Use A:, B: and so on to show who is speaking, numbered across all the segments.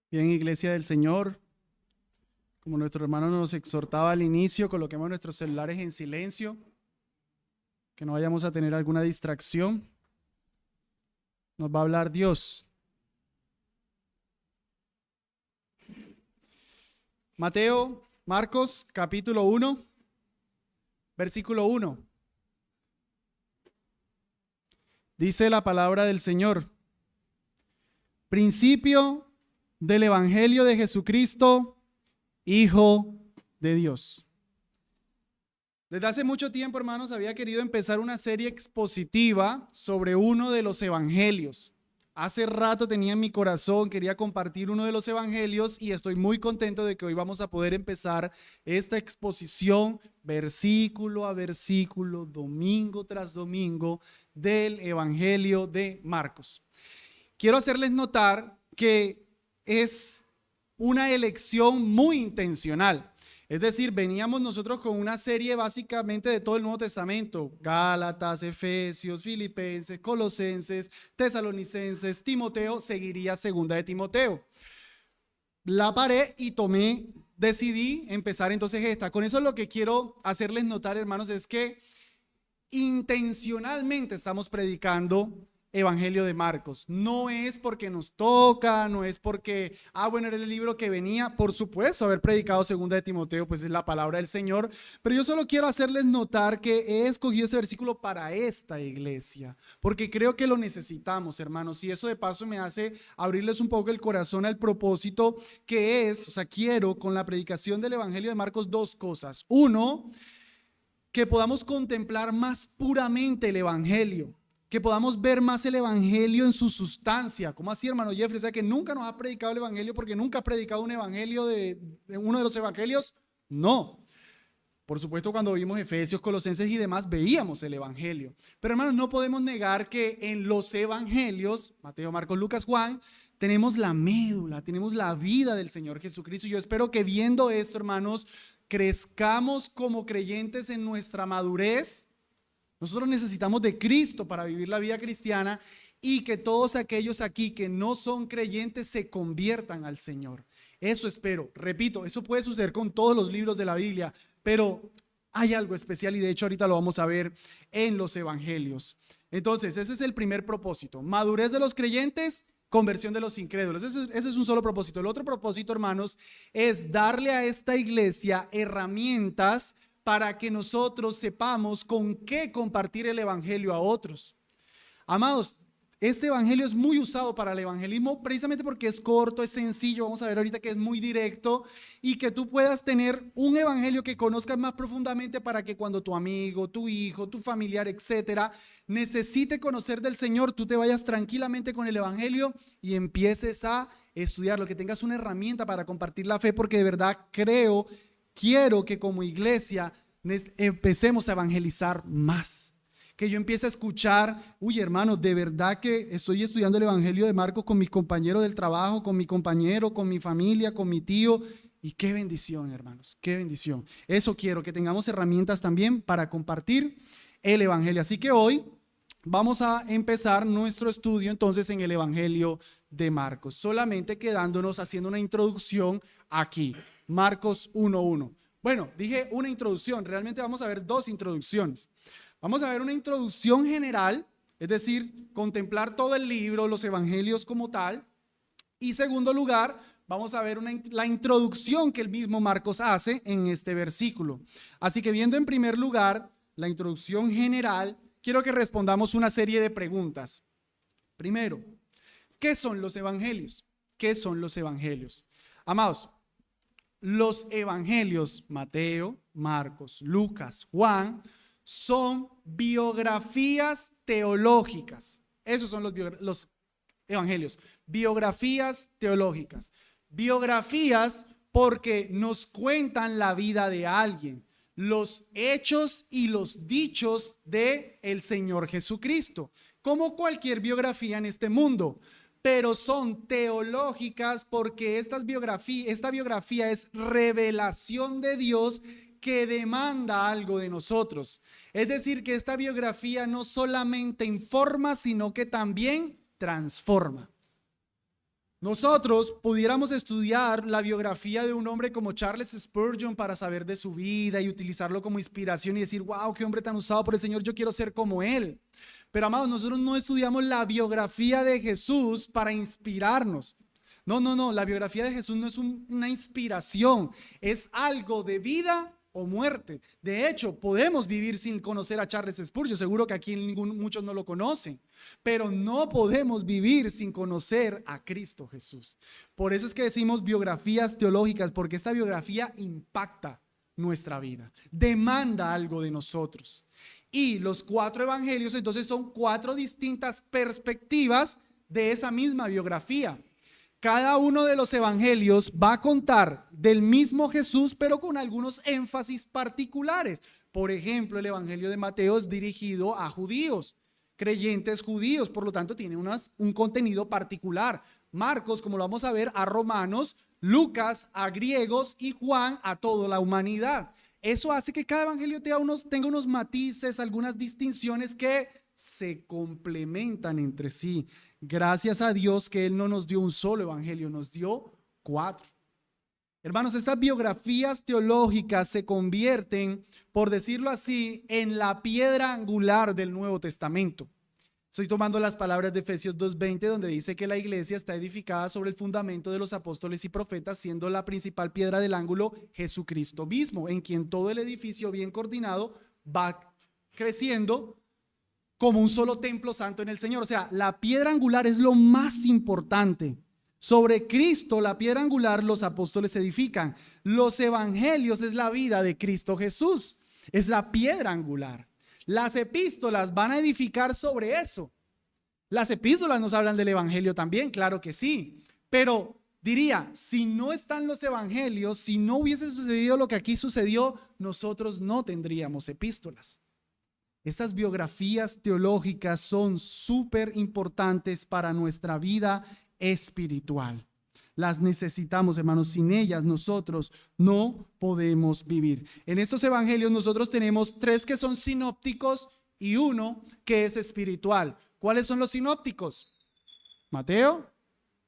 A: Bien, Iglesia del Señor, como nuestro hermano nos exhortaba al inicio, coloquemos nuestros celulares en silencio, que no vayamos a tener alguna distracción. Nos va a hablar Dios. Mateo, Marcos, capítulo 1, versículo 1. Dice la palabra del Señor: principio del Evangelio de Jesucristo, Hijo de Dios. Desde hace mucho tiempo, hermanos, había querido empezar una serie expositiva sobre uno de los evangelios. Hace rato tenía en mi corazón, quería compartir uno de los evangelios y estoy muy contento de que hoy vamos a poder empezar esta exposición versículo a versículo, domingo tras domingo, del evangelio de Marcos. Quiero hacerles notar que es una elección muy intencional. Es decir, veníamos nosotros con una serie básicamente de todo el Nuevo Testamento: Gálatas, Efesios, Filipenses, Colosenses, Tesalonicenses, Timoteo. Seguiría segunda de Timoteo. La paré y decidí empezar entonces esta. Con eso lo que quiero hacerles notar, hermanos, es que intencionalmente estamos predicando Evangelio de Marcos. No es porque nos toca, no es porque, bueno, era el libro que venía. Por supuesto, haber predicado segunda de Timoteo, pues es la palabra del Señor. Pero yo solo quiero hacerles notar que he escogido este versículo para esta iglesia, porque creo que lo necesitamos, hermanos. Y eso de paso me hace abrirles un poco el corazón al propósito que es, quiero con la predicación del Evangelio de Marcos dos cosas. Uno, que podamos contemplar más puramente el Evangelio, que podamos ver más el Evangelio en su sustancia. ¿Cómo así, hermano Jeffrey? O sea, que nunca nos ha predicado el Evangelio porque nunca ha predicado un Evangelio de uno de los Evangelios. No. Por supuesto, cuando vimos Efesios, Colosenses y demás, veíamos el Evangelio. Pero, hermanos, no podemos negar que en los Evangelios, Mateo, Marcos, Lucas, Juan, tenemos la médula, tenemos la vida del Señor Jesucristo. Y yo espero que viendo esto, hermanos, crezcamos como creyentes en nuestra madurez. Nosotros necesitamos de Cristo para vivir la vida cristiana, y que todos aquellos aquí que no son creyentes se conviertan al Señor. Eso espero. Repito, eso puede suceder con todos los libros de la Biblia, pero hay algo especial y de hecho ahorita lo vamos a ver en los evangelios. Entonces, ese es el primer propósito: madurez de los creyentes, conversión de los incrédulos. Ese es un solo propósito. El otro propósito, hermanos, es darle a esta iglesia herramientas para que nosotros sepamos con qué compartir el evangelio a otros. Amados, este evangelio es muy usado para el evangelismo precisamente porque es corto, es sencillo. Vamos a ver ahorita que es muy directo, y que tú puedas tener un evangelio que conozcas más profundamente para que cuando tu amigo, tu hijo, tu familiar, etcétera, necesite conocer del Señor, tú te vayas tranquilamente con el evangelio y empieces a estudiarlo, que tengas una herramienta para compartir la fe, porque de verdad quiero que como iglesia empecemos a evangelizar más. Que yo empiece a escuchar, hermano, de verdad que estoy estudiando el Evangelio de Marcos con mis compañeros del trabajo, con mi compañero, con mi familia, con mi tío. Y qué bendición, hermanos, qué bendición. Eso quiero, que tengamos herramientas también para compartir el Evangelio. Así que hoy vamos a empezar nuestro estudio entonces en el Evangelio de Marcos, solamente quedándonos haciendo una introducción aquí. Marcos 1:1. Bueno, dije una introducción, realmente vamos a ver dos introducciones. Vamos a ver una introducción general, es decir, contemplar todo el libro, los evangelios como tal. Y segundo lugar, vamos a ver la introducción que el mismo Marcos hace en este versículo. Así que viendo en primer lugar la introducción general, quiero que respondamos una serie de preguntas. Primero, ¿qué son los evangelios? ¿Qué son los evangelios? Amados, los evangelios, Mateo, Marcos, Lucas, Juan, son biografías teológicas. Esos son los evangelios, biografías teológicas. Biografías porque nos cuentan la vida de alguien, los hechos y los dichos de el Señor Jesucristo, como cualquier biografía en este mundo. Pero son teológicas porque esta biografía es revelación de Dios que demanda algo de nosotros. Es decir, que esta biografía no solamente informa, sino que también transforma. Nosotros pudiéramos estudiar la biografía de un hombre como Charles Spurgeon para saber de su vida y utilizarlo como inspiración y decir, wow, qué hombre tan usado por el Señor, yo quiero ser como él. Pero amados, nosotros no estudiamos la biografía de Jesús para inspirarnos. No, la biografía de Jesús no es una inspiración, es algo de vida o muerte. De hecho, podemos vivir sin conocer a Charles Spurgeon, seguro que aquí muchos no lo conocen, pero no podemos vivir sin conocer a Cristo Jesús. Por eso es que decimos biografías teológicas, porque esta biografía impacta nuestra vida, demanda algo de nosotros. Y los 4 evangelios entonces son 4 distintas perspectivas de esa misma biografía. Cada uno de los evangelios va a contar del mismo Jesús, pero con algunos énfasis particulares. Por ejemplo, el evangelio de Mateo es dirigido a judíos, creyentes judíos, por lo tanto tiene un contenido particular. Marcos, como lo vamos a ver, a romanos, Lucas a griegos y Juan a toda la humanidad. Eso hace que cada evangelio tenga unos matices, algunas distinciones que se complementan entre sí. Gracias a Dios que Él no nos dio un solo evangelio, nos dio 4. Hermanos, estas biografías teológicas se convierten, por decirlo así, en la piedra angular del Nuevo Testamento. Estoy tomando las palabras de Efesios 2:20, donde dice que la iglesia está edificada sobre el fundamento de los apóstoles y profetas, siendo la principal piedra del ángulo Jesucristo mismo, en quien todo el edificio bien coordinado va creciendo como un solo templo santo en el Señor. O sea, la piedra angular es lo más importante. Sobre Cristo, la piedra angular, los apóstoles edifican. Los evangelios es la vida de Cristo Jesús. Es la piedra angular. Las epístolas van a edificar sobre eso. Las epístolas nos hablan del evangelio también, claro que sí. Pero diría, si no están los evangelios, si no hubiese sucedido lo que aquí sucedió, nosotros no tendríamos epístolas. Estas biografías teológicas son súper importantes para nuestra vida espiritual. Las necesitamos, hermanos. Sin ellas nosotros no podemos vivir. En estos evangelios nosotros tenemos 3 que son sinópticos y 1 que es espiritual. ¿Cuáles son los sinópticos? Mateo,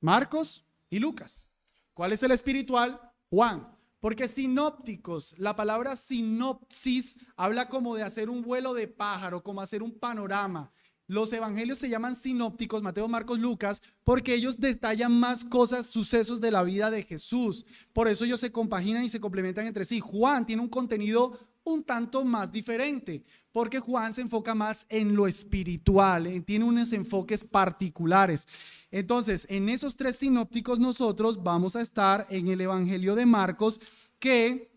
A: Marcos y Lucas. ¿Cuál es el espiritual? Juan. Porque sinópticos, la palabra sinopsis habla como de hacer un vuelo de pájaro, como hacer un panorama. Los evangelios se llaman sinópticos, Mateo, Marcos, Lucas, porque ellos detallan más cosas, sucesos de la vida de Jesús. Por eso ellos se compaginan y se complementan entre sí. Juan tiene un contenido un tanto más diferente, porque Juan se enfoca más en lo espiritual, tiene unos enfoques particulares. Entonces, en esos 3 sinópticos nosotros vamos a estar en el evangelio de Marcos, que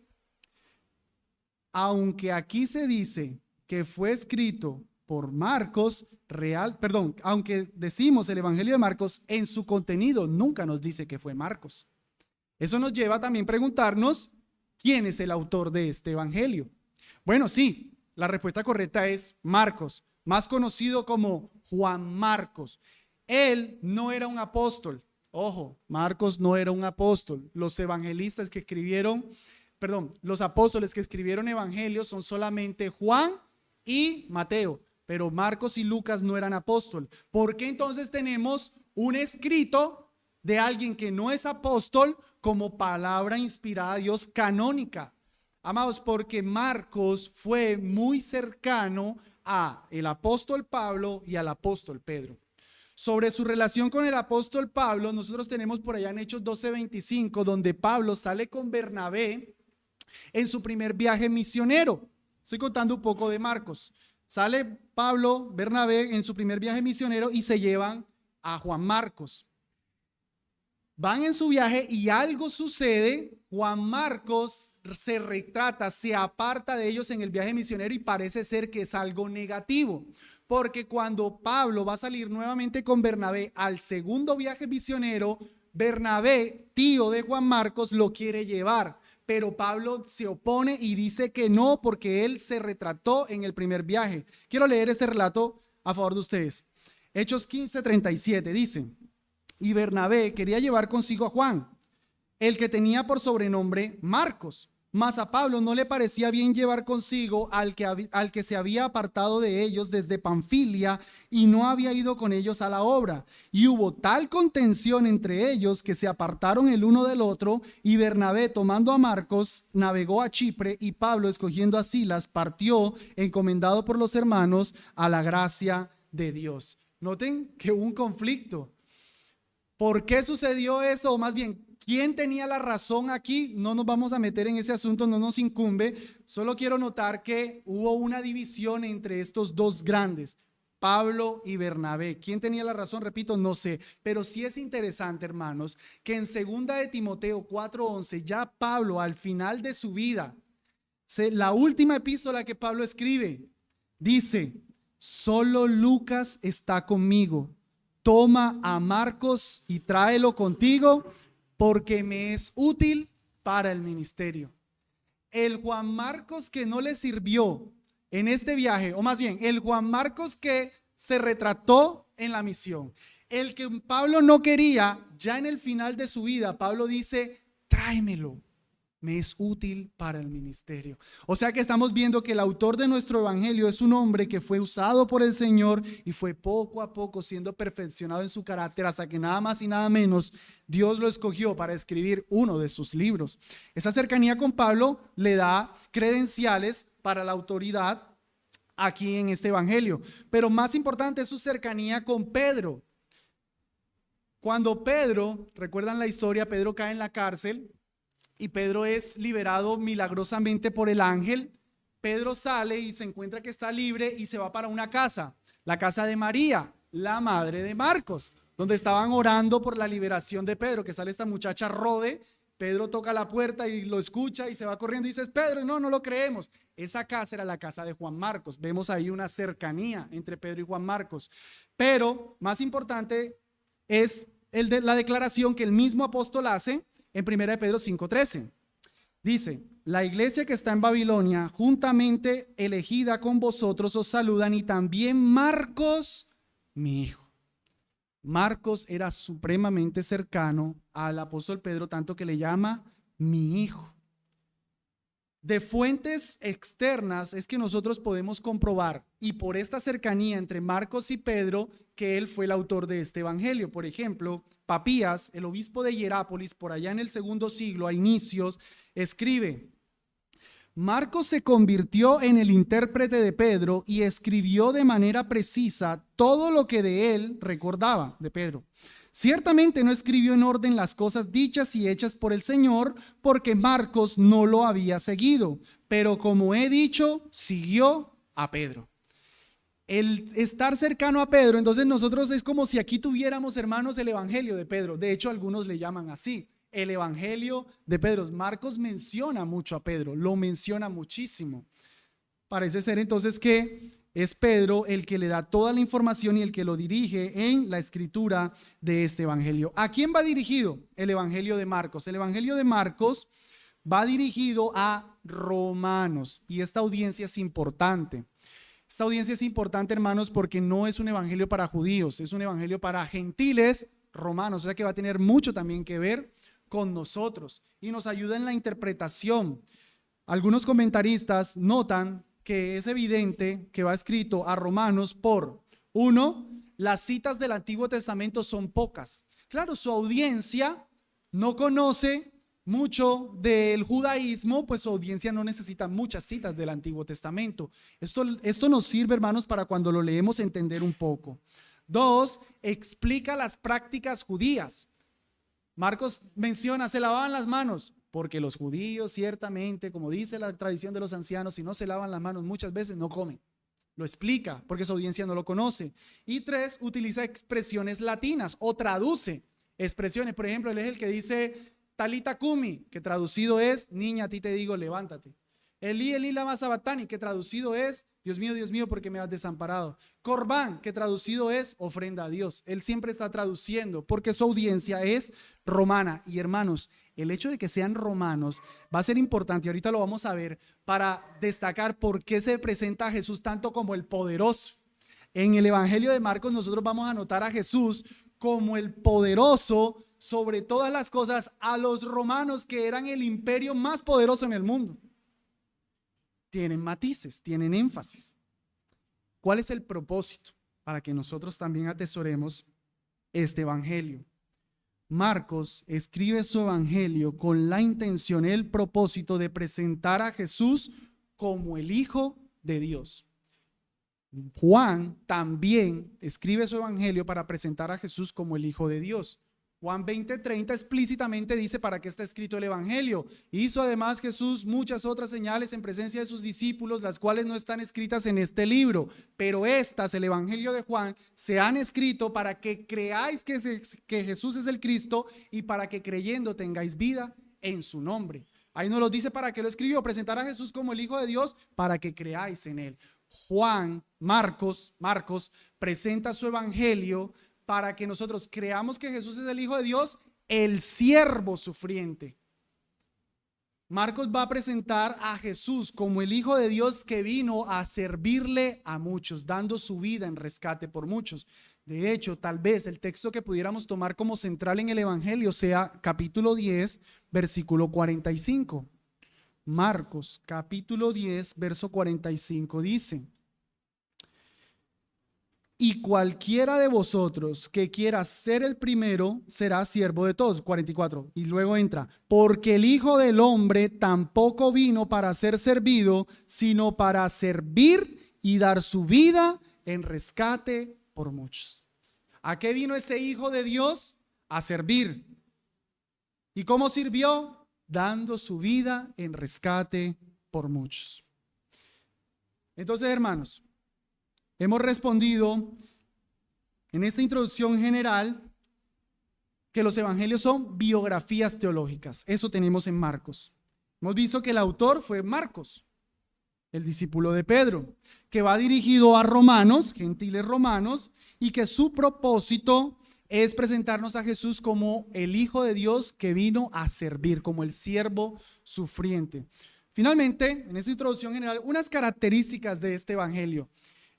A: aunque aquí se dice que fue escrito por Marcos, aunque decimos el evangelio de Marcos, en su contenido nunca nos dice que fue Marcos. Eso nos lleva también a preguntarnos, ¿quién es el autor de este evangelio? Bueno, sí, la respuesta correcta es Marcos, más conocido como Juan Marcos. Él no era un apóstol. Ojo, Marcos no era un apóstol. Los apóstoles que escribieron evangelios son solamente Juan y Mateo, pero Marcos y Lucas no eran apóstol. ¿Por qué entonces tenemos un escrito de alguien que no es apóstol como palabra inspirada de Dios canónica? Amados, porque Marcos fue muy cercano a el apóstol Pablo y al apóstol Pedro. Sobre su relación con el apóstol Pablo, nosotros tenemos por allá en Hechos 12:25, donde Pablo sale con Bernabé en su primer viaje misionero. Estoy contando un poco de Marcos. Sale Pablo, Bernabé en su primer viaje misionero y se llevan a Juan Marcos. Van en su viaje y algo sucede. Juan Marcos se retrata, se aparta de ellos en el viaje misionero y parece ser que es algo negativo. Porque cuando Pablo va a salir nuevamente con Bernabé al segundo viaje misionero, Bernabé, tío de Juan Marcos, lo quiere llevar. Pero Pablo se opone y dice que no, porque él se retrató en el primer viaje. Quiero leer este relato a favor de ustedes. Hechos 15:37 dice: y Bernabé quería llevar consigo a Juan, el que tenía por sobrenombre Marcos. Mas a Pablo no le parecía bien llevar consigo al que se había apartado de ellos desde Panfilia y no había ido con ellos a la obra. Y hubo tal contención entre ellos que se apartaron el uno del otro, y Bernabé, tomando a Marcos, navegó a Chipre, y Pablo, escogiendo a Silas, partió, encomendado por los hermanos, a la gracia de Dios. Noten que hubo un conflicto. ¿Por qué sucedió eso? O más bien, ¿quién tenía la razón aquí? No nos vamos a meter en ese asunto, no nos incumbe. Solo quiero notar que hubo una división entre estos dos grandes, Pablo y Bernabé. ¿Quién tenía la razón? Repito, no sé. Pero sí es interesante, hermanos, que en 2 de Timoteo 4:11, ya Pablo al final de su vida, la última epístola que Pablo escribe, dice: solo Lucas está conmigo. Toma a Marcos y tráelo contigo, porque me es útil para el ministerio. El Juan Marcos que no le sirvió en este viaje, o más bien, el Juan Marcos que se retrató en la misión, el que Pablo no quería, ya en el final de su vida, Pablo dice: tráemelo, me es útil para el ministerio. O sea que estamos viendo que el autor de nuestro evangelio es un hombre que fue usado por el Señor y fue poco a poco siendo perfeccionado en su carácter, hasta que nada más y nada menos Dios lo escogió para escribir uno de sus libros. Esa cercanía con Pablo le da credenciales para la autoridad aquí en este evangelio, pero más importante es su cercanía con Pedro. Cuando Pedro, recuerdan la historia, Pedro cae en la cárcel y Pedro es liberado milagrosamente por el ángel. Pedro sale y se encuentra que está libre y se va para una casa, la casa de María, la madre de Marcos, donde estaban orando por la liberación de Pedro, que sale esta muchacha Rode. Pedro toca la puerta y lo escucha y se va corriendo y dice: Pedro, no lo creemos. Esa casa era la casa de Juan Marcos. Vemos ahí una cercanía entre Pedro y Juan Marcos. Pero más importante es la declaración que el mismo apóstol hace en 1 Pedro 5:13. Dice: la iglesia que está en Babilonia, juntamente elegida con vosotros, os saludan, y también Marcos, mi hijo. Marcos era supremamente cercano al apóstol Pedro, tanto que le llama mi hijo. De fuentes externas es que nosotros podemos comprobar, y por esta cercanía entre Marcos y Pedro, que él fue el autor de este evangelio. Por ejemplo, Papías, el obispo de Hierápolis, por allá en el 2º siglo, a inicios, escribe: Marcos se convirtió en el intérprete de Pedro y escribió de manera precisa todo lo que de él recordaba, de Pedro. Ciertamente no escribió en orden las cosas dichas y hechas por el Señor, porque Marcos no lo había seguido, pero como he dicho, siguió a Pedro. El estar cercano a Pedro, entonces nosotros es como si aquí tuviéramos, hermanos, el evangelio de Pedro. De hecho, algunos le llaman así, el evangelio de Pedro. Marcos menciona mucho a Pedro, lo menciona muchísimo. Parece ser entonces que es Pedro el que le da toda la información y el que lo dirige en la escritura de este evangelio. ¿A quién va dirigido el evangelio de Marcos? El evangelio de Marcos va dirigido a romanos, y esta audiencia es importante. Esta audiencia es importante, hermanos, porque no es un evangelio para judíos, es un evangelio para gentiles romanos, o sea que va a tener mucho también que ver con nosotros y nos ayuda en la interpretación. Algunos comentaristas notan que es evidente que va escrito a romanos por, uno, las citas del Antiguo Testamento son pocas. Claro, su audiencia no conoce mucho del judaísmo, pues su audiencia no necesita muchas citas del Antiguo Testamento. Esto nos sirve, hermanos, para cuando lo leemos entender un poco. Dos, explica las prácticas judías. Marcos menciona: se lavaban las manos, porque los judíos ciertamente, como dice la tradición de los ancianos, si no se lavan las manos muchas veces no comen. Lo explica porque su audiencia no lo conoce. Y tres, utiliza expresiones latinas o traduce expresiones. Por ejemplo, él es el que dice Talita Cumi, que traducido es: niña, a ti te digo, levántate. Elí, Elí, lama sabatani, que traducido es: Dios mío, ¿por qué me has desamparado? Corbán, que traducido es: ofrenda a Dios. Él siempre está traduciendo porque su audiencia es romana. Y hermanos, el hecho de que sean romanos va a ser importante, y ahorita lo vamos a ver, para destacar por qué se presenta a Jesús tanto como el poderoso. En el evangelio de Marcos nosotros vamos a notar a Jesús como el poderoso sobre todas las cosas a los romanos, que eran el imperio más poderoso en el mundo. Tienen matices, tienen énfasis. ¿Cuál es el propósito? Para que nosotros también atesoremos este evangelio. Marcos escribe su evangelio con la intención, el propósito de presentar a Jesús como el Hijo de Dios. Juan también escribe su evangelio para presentar a Jesús como el Hijo de Dios. Juan 20:30 explícitamente dice para qué está escrito el evangelio. Hizo además Jesús muchas otras señales en presencia de sus discípulos, las cuales no están escritas en este libro, pero estas, el evangelio de Juan, se han escrito para que creáis que Jesús es el Cristo y para que creyendo tengáis vida en su nombre. Ahí nos lo dice para qué lo escribió: presentar a Jesús como el Hijo de Dios para que creáis en él. Marcos presenta su evangelio para que nosotros creamos que Jesús es el Hijo de Dios, el siervo sufriente. Marcos va a presentar a Jesús como el Hijo de Dios que vino a servirle a muchos, dando su vida en rescate por muchos. De hecho, tal vez el texto que pudiéramos tomar como central en el evangelio sea capítulo 10, versículo 45. Marcos, capítulo 10, verso 45 dice: y cualquiera de vosotros que quiera ser el primero será siervo de todos. 44. Y luego entra: porque el Hijo del Hombre tampoco vino para ser servido, sino para servir y dar su vida en rescate por muchos. ¿A qué vino este Hijo de Dios? A servir. ¿Y cómo sirvió? Dando su vida en rescate por muchos. Entonces, hermanos, hemos respondido en esta introducción general que los evangelios son biografías teológicas. Eso tenemos en Marcos. Hemos visto que el autor fue Marcos, el discípulo de Pedro, que va dirigido a romanos, gentiles romanos, y que su propósito es presentarnos a Jesús como el Hijo de Dios que vino a servir, como el siervo sufriente. Finalmente, en esta introducción general, unas características de este evangelio.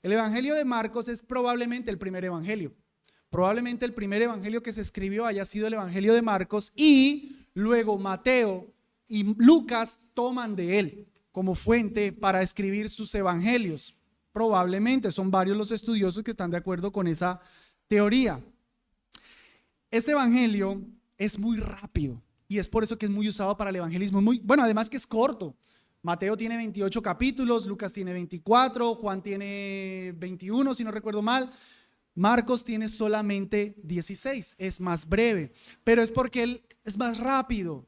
A: El evangelio de Marcos es probablemente el primer evangelio. Probablemente el primer evangelio que se escribió haya sido el evangelio de Marcos, y luego Mateo y Lucas toman de él como fuente para escribir sus evangelios. Probablemente son varios los estudiosos que están de acuerdo con esa teoría. Este evangelio es muy rápido y es por eso que es muy usado para el evangelismo. Además que es corto. Mateo tiene 28 capítulos, Lucas tiene 24, Juan tiene 21, si no recuerdo mal. Marcos tiene solamente 16, es más breve, pero es porque él es más rápido.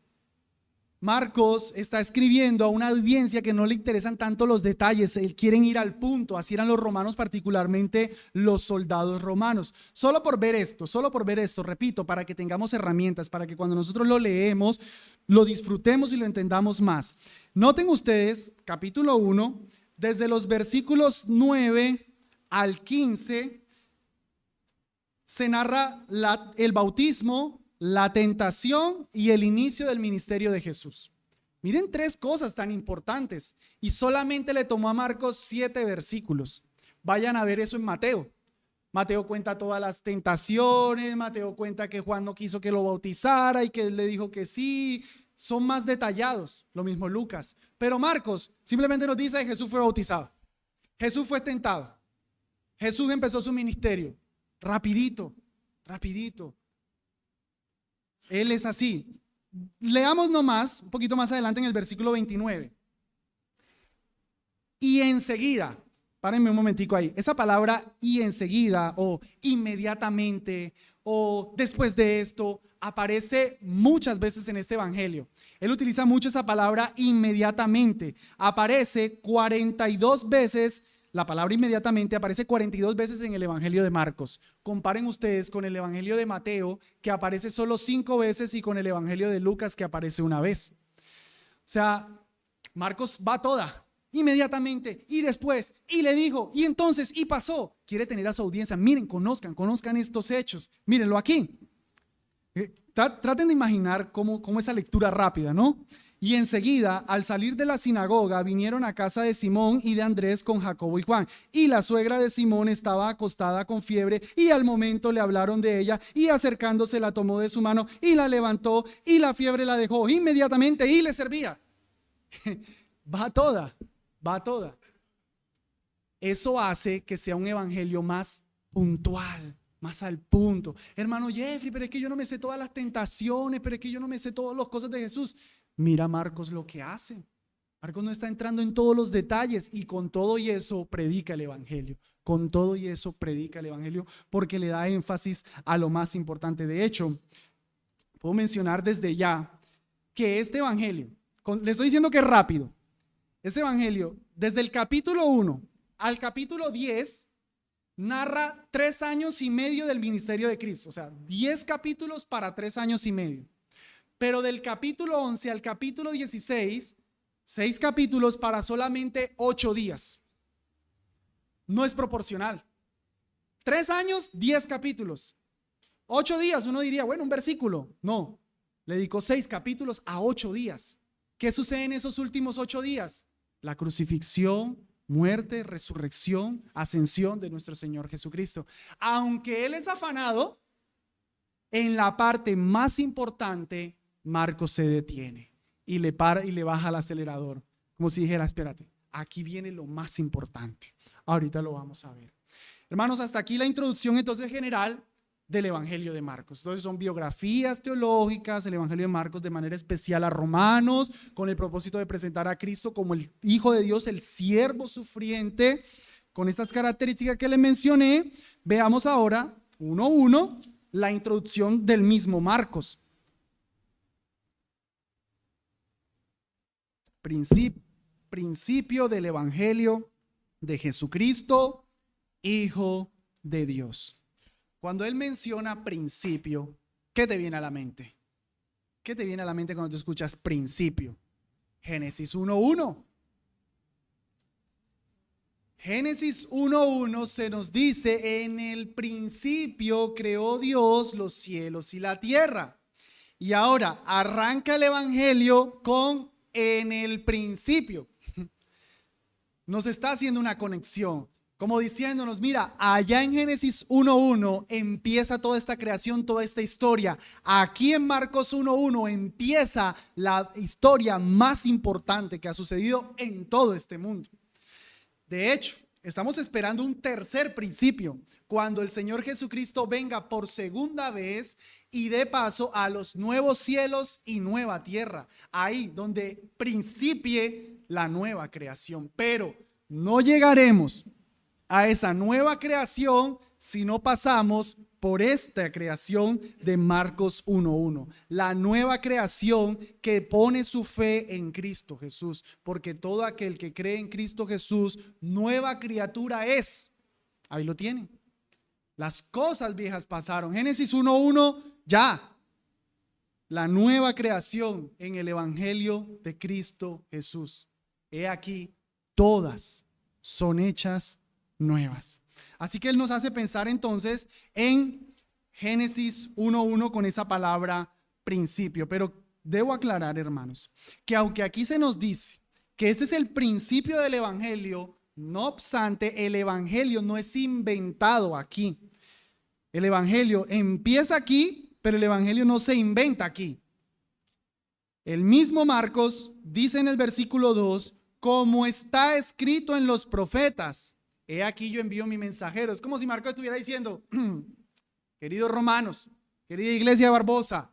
A: Marcos está escribiendo a una audiencia que no le interesan tanto los detalles, quieren ir al punto. Así eran los romanos, particularmente los soldados romanos. Solo por ver esto, repito, para que tengamos herramientas, para que cuando nosotros lo leemos, lo disfrutemos y lo entendamos más. Noten ustedes, capítulo 1, desde los versículos 9 al 15, se narra el bautismo, la tentación y el inicio del ministerio de Jesús. Miren, 3 cosas tan importantes, y solamente le tomó a Marcos 7 versículos. Vayan a ver eso en Mateo. Mateo cuenta todas las tentaciones, Mateo cuenta que Juan no quiso que lo bautizara y que él le dijo que sí. Son más detallados, lo mismo Lucas. Pero Marcos simplemente nos dice que Jesús fue bautizado, Jesús fue tentado, Jesús empezó su ministerio. Rapidito. Él es así. Leamos nomás, un poquito más adelante en el versículo 29. Y enseguida, párenme un momentico ahí, esa palabra y enseguida o inmediatamente o después de esto aparece muchas veces en este evangelio. Él utiliza mucho esa palabra inmediatamente. Aparece 42 veces. La palabra inmediatamente aparece 42 veces en el evangelio de Marcos. Comparen ustedes con el evangelio de Mateo, que aparece solo 5 veces, y con el evangelio de Lucas, que aparece 1 vez. O sea, Marcos va toda, inmediatamente, y después, y le dijo, y entonces, y pasó. Quiere tener a su audiencia. Miren, conozcan estos hechos. Mírenlo aquí. Traten de imaginar cómo esa lectura rápida, ¿no? Y enseguida, al salir de la sinagoga, vinieron a casa de Simón y de Andrés con Jacobo y Juan. Y la suegra de Simón estaba acostada con fiebre, y al momento le hablaron de ella, y acercándose la tomó de su mano y la levantó, y la fiebre la dejó inmediatamente y le servía. Va toda, va toda. Eso hace que sea un evangelio más puntual, más al punto. Hermano Jeffrey, pero es que yo no me sé todas las tentaciones, pero es que yo no me sé todas las cosas de Jesús. Mira Marcos lo que hace. Marcos no está entrando en todos los detalles y con todo y eso predica el evangelio. Con todo y eso predica el evangelio porque le da énfasis a lo más importante. De hecho, puedo mencionar desde ya que este evangelio, le estoy diciendo que es rápido, este evangelio desde el capítulo 1 al capítulo 10 narra 3 años y medio del ministerio de Cristo, o sea, 10 capítulos para 3 años y medio. Pero del capítulo 11 al capítulo 16, 6 capítulos para solamente 8 días. No es proporcional. 3 años, 10 capítulos. 8 días, uno diría, bueno, un versículo. No, le dedicó 6 capítulos a 8 días. ¿Qué sucede en esos últimos 8 días? La crucifixión, muerte, resurrección, ascensión de nuestro Señor Jesucristo. Aunque Él es afanado, en la parte más importante, Marcos se detiene y le para y le baja el acelerador. Como si dijera, espérate, aquí viene lo más importante. Ahorita lo vamos a ver. Hermanos, hasta aquí la introducción entonces general del Evangelio de Marcos. Entonces son biografías teológicas, el Evangelio de Marcos de manera especial a Romanos, con el propósito de presentar a Cristo como el Hijo de Dios, el siervo sufriente, con estas características que le mencioné. Veamos ahora, 1:1, la introducción del mismo Marcos. Principio del Evangelio de Jesucristo, Hijo de Dios. Cuando él menciona principio, ¿qué te viene a la mente? ¿Qué te viene a la mente cuando tú escuchas principio? Génesis 1:1. Génesis 1:1 se nos dice, en el principio creó Dios los cielos y la tierra. Y ahora arranca el Evangelio con en el principio. Nos está haciendo una conexión, como diciéndonos, mira, allá en Génesis 1:1 empieza toda esta creación, toda esta historia. Aquí en Marcos 1:1 empieza la historia más importante que ha sucedido en todo este mundo. De hecho, estamos esperando un tercer principio, cuando el Señor Jesucristo venga por segunda vez y dé paso a los nuevos cielos y nueva tierra, ahí donde principie la nueva creación. Pero no llegaremos a esa nueva creación si no pasamos por esta creación de Marcos 1:1, la nueva creación que pone su fe en Cristo Jesús, porque todo aquel que cree en Cristo Jesús, nueva criatura es. Ahí lo tienen. Las cosas viejas pasaron. Génesis 1:1, ya. La nueva creación en el Evangelio de Cristo Jesús. He aquí, todas son hechas nuevas. Así que él nos hace pensar entonces en Génesis 1:1 con esa palabra principio. Pero debo aclarar, hermanos, que aunque aquí se nos dice que este es el principio del Evangelio, no obstante, el Evangelio no es inventado aquí. El Evangelio empieza aquí, pero el Evangelio no se inventa aquí. El mismo Marcos dice en el versículo 2, como está escrito en los profetas, he aquí yo envío mi mensajero. Es como si Marcos estuviera diciendo, queridos romanos, querida iglesia de Barbosa,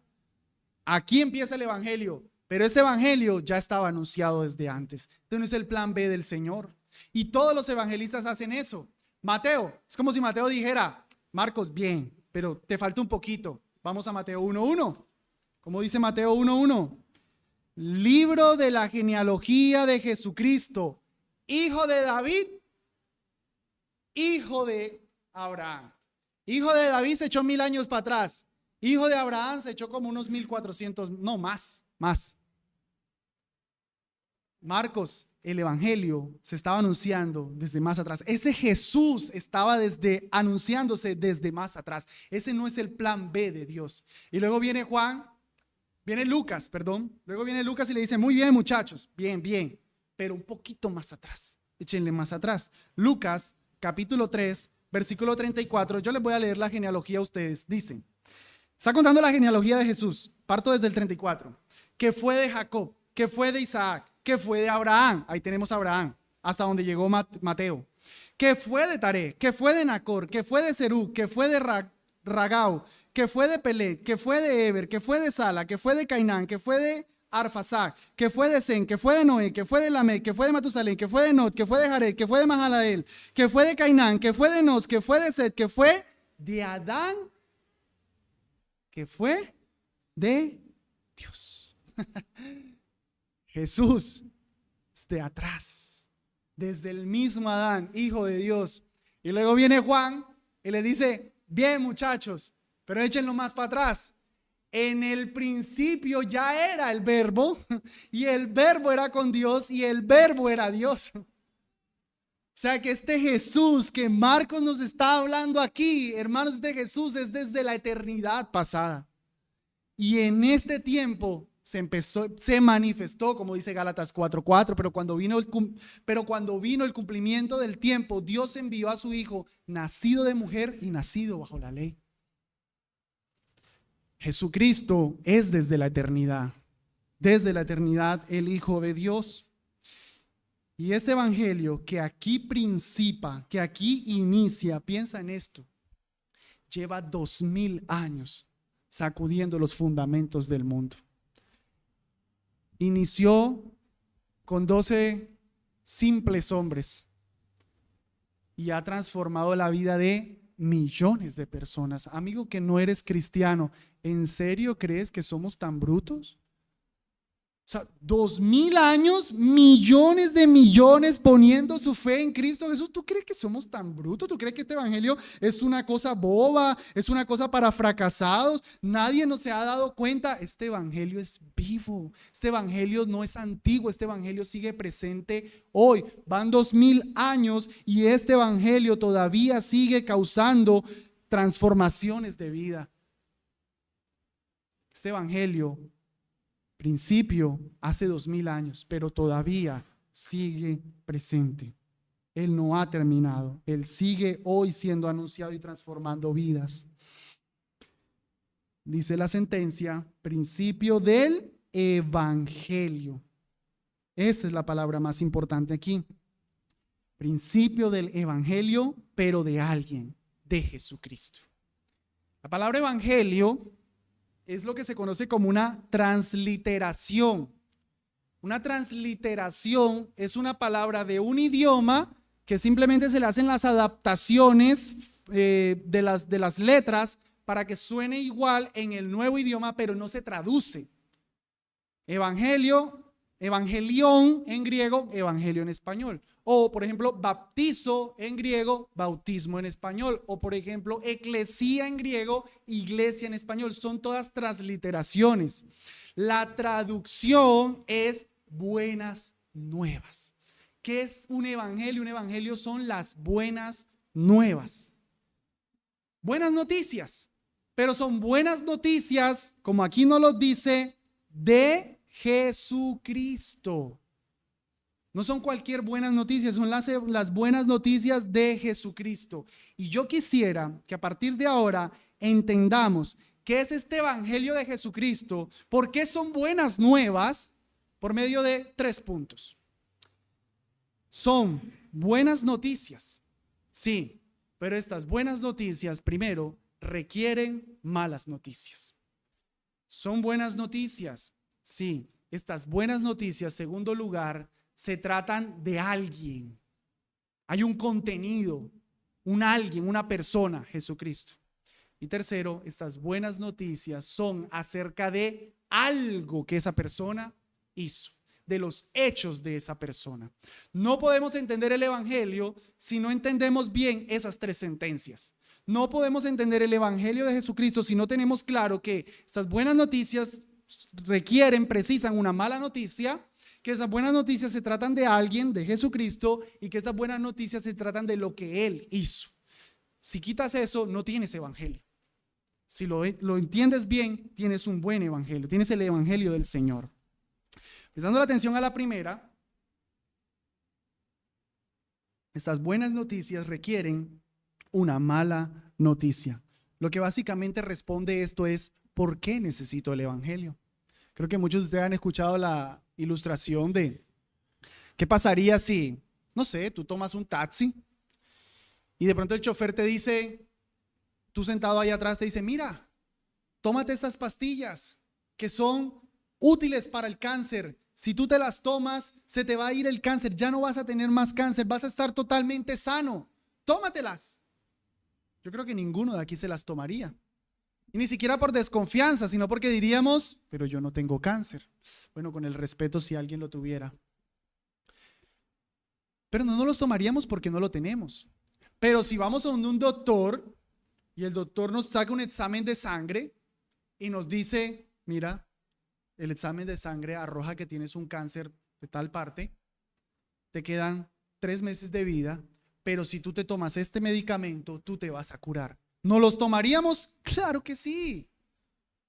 A: aquí empieza el Evangelio, pero ese Evangelio ya estaba anunciado desde antes. Este no es el plan B del Señor. Y todos los evangelistas hacen eso. Mateo, es como si Mateo dijera, Marcos, bien, pero te falta un poquito. Vamos a Mateo 1:1. ¿Cómo dice Mateo 1:1? Libro de la genealogía de Jesucristo, hijo de David, hijo de Abraham. Hijo de David se echó 1000 años para atrás. Hijo de Abraham se echó como unos 1400, no más. Marcos, el Evangelio se estaba anunciando desde más atrás. Ese Jesús estaba anunciándose desde más atrás. Ese no es el plan B de Dios. Y luego viene Juan Viene Lucas, perdón. Luego viene Lucas y le dice, muy bien muchachos, bien, bien, pero un poquito más atrás. Échenle más atrás. Lucas, capítulo 3, versículo 34. Yo les voy a leer la genealogía a ustedes. Dicen, está contando la genealogía de Jesús. Parto desde el 34. Que fue de Jacob, que fue de Isaac, que fue de Abraham. Ahí tenemos a Abraham, hasta donde llegó Mateo. Que fue de Taré, que fue de Nacor, que fue de Serug, que fue de Ragau, que fue de Pelet, que fue de Eber, que fue de Sala, que fue de Cainán, que fue de Arfaxad, que fue de Sem, que fue de Noé, que fue de Lamec, que fue de Matusalén, que fue de Not, que fue de Jared, que fue de Mahalaleel, que fue de Cainán, que fue de Nos, que fue de Set, que fue de Adán, que fue de Dios. Jesús es de atrás, desde el mismo Adán, hijo de Dios. Y luego viene Juan y le dice, bien muchachos, pero échenlo más para atrás. En el principio ya era el verbo, y el verbo era con Dios, y el verbo era Dios. O sea que este Jesús que Marcos nos está hablando aquí, hermanos, de Jesús es desde la eternidad pasada. Y en este tiempo se manifestó, como dice Gálatas 4:4, pero cuando vino el cumplimiento del tiempo, Dios envió a su Hijo, nacido de mujer y nacido bajo la ley. Jesucristo es desde la eternidad el Hijo de Dios. Y este evangelio que aquí principia, que aquí inicia, piensa en esto, lleva 2000 años sacudiendo los fundamentos del mundo. Inició con 12 simples hombres y ha transformado la vida de millones de personas. Amigo que no eres cristiano, ¿en serio crees que somos tan brutos? O sea, 2000 años, millones de millones poniendo su fe en Cristo Jesús. ¿Tú crees que somos tan brutos? ¿Tú crees que este evangelio es una cosa boba? ¿Es una cosa para fracasados? Nadie nos se ha dado cuenta. Este evangelio es vivo. Este evangelio no es antiguo. Este evangelio sigue presente hoy. Van 2000 años y este evangelio todavía sigue causando transformaciones de vida. Este evangelio principio hace 2000 años, pero todavía sigue presente. Él no ha terminado. Él sigue hoy siendo anunciado y transformando vidas. Dice la sentencia, principio del evangelio. Esa es la palabra más importante aquí. Principio del evangelio, pero de alguien, de Jesucristo. La palabra evangelio es lo que se conoce como una transliteración. Una transliteración es una palabra de un idioma que simplemente se le hacen las adaptaciones de las letras para que suene igual en el nuevo idioma, pero no se traduce. Evangelio, evangelión en griego, evangelio en español. O, por ejemplo, baptizo en griego, bautismo en español. O, por ejemplo, eclesía en griego, iglesia en español. Son todas transliteraciones. La traducción es buenas nuevas. ¿Qué es un evangelio? Un evangelio son las buenas nuevas. Buenas noticias, pero son buenas noticias, como aquí nos lo dice, de Jesucristo. No son cualquier buenas noticias, son las buenas noticias de Jesucristo. Y yo quisiera que a partir de ahora entendamos qué es este evangelio de Jesucristo, por qué son buenas nuevas, por medio de 3 puntos. Son buenas noticias, sí, pero estas buenas noticias, primero, requieren malas noticias. Son buenas noticias, sí, estas buenas noticias, segundo lugar, se tratan de alguien. Hay un contenido, un alguien, una persona, Jesucristo. Y tercero, estas buenas noticias son acerca de algo que esa persona hizo, de los hechos de esa persona. No podemos entender el evangelio si no entendemos bien esas 3 sentencias. No podemos entender el evangelio de Jesucristo si no tenemos claro que estas buenas noticias precisan una mala noticia, que esas buenas noticias se tratan de alguien, de Jesucristo, y que estas buenas noticias se tratan de lo que Él hizo. Si quitas eso, no tienes evangelio. Si lo entiendes bien, tienes un buen evangelio, tienes el evangelio del Señor. Prestando la atención a la primera, estas buenas noticias requieren una mala noticia. Lo que básicamente responde esto es, ¿por qué necesito el evangelio? Creo que muchos de ustedes han escuchado la ilustración de qué pasaría si, no sé, tú tomas un taxi y de pronto el chofer te dice, tú sentado ahí atrás te dice, mira, tómate estas pastillas que son útiles para el cáncer. Si tú te las tomas, se te va a ir el cáncer, ya no vas a tener más cáncer, vas a estar totalmente sano. Tómatelas. Yo creo que ninguno de aquí se las tomaría. Y ni siquiera por desconfianza, sino porque diríamos, pero yo no tengo cáncer. Bueno, con el respeto si alguien lo tuviera. Pero no nos los tomaríamos porque no lo tenemos. Pero si vamos a un doctor y el doctor nos saca un examen de sangre y nos dice, mira, el examen de sangre arroja que tienes un cáncer de tal parte, te quedan 3 meses de vida, pero si tú te tomas este medicamento, tú te vas a curar. ¿No los tomaríamos? Claro que sí,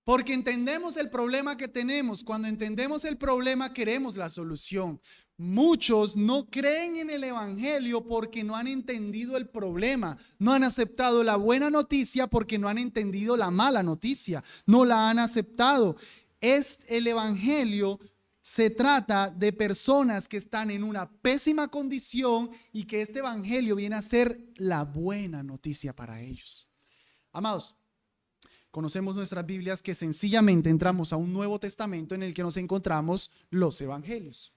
A: porque entendemos el problema que tenemos. Cuando entendemos el problema, queremos la solución. Muchos no creen en el evangelio porque no han entendido el problema, no han aceptado la buena noticia porque no han entendido la mala noticia, no la han aceptado. El evangelio se trata de personas que están en una pésima condición y que este evangelio viene a ser la buena noticia para ellos. Amados, conocemos nuestras Biblias que sencillamente entramos a un Nuevo Testamento en el que nos encontramos los evangelios.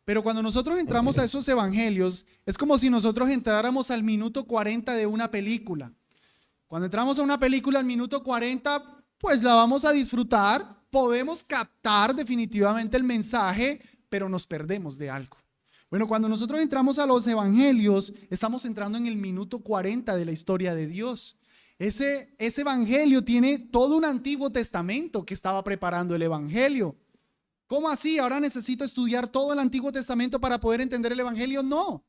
A: Pero cuando nosotros entramos a esos evangelios, es como si nosotros entráramos al minuto 40 de una película. Cuando entramos a una película al minuto 40, pues la vamos a disfrutar, podemos captar definitivamente el mensaje, pero nos perdemos de algo. Bueno, cuando nosotros entramos a los evangelios, estamos entrando en el minuto 40 de la historia de Dios. Ese evangelio tiene todo un Antiguo Testamento que estaba preparando el evangelio. ¿Cómo así? ¿Ahora necesito estudiar todo el Antiguo Testamento para poder entender el evangelio? No,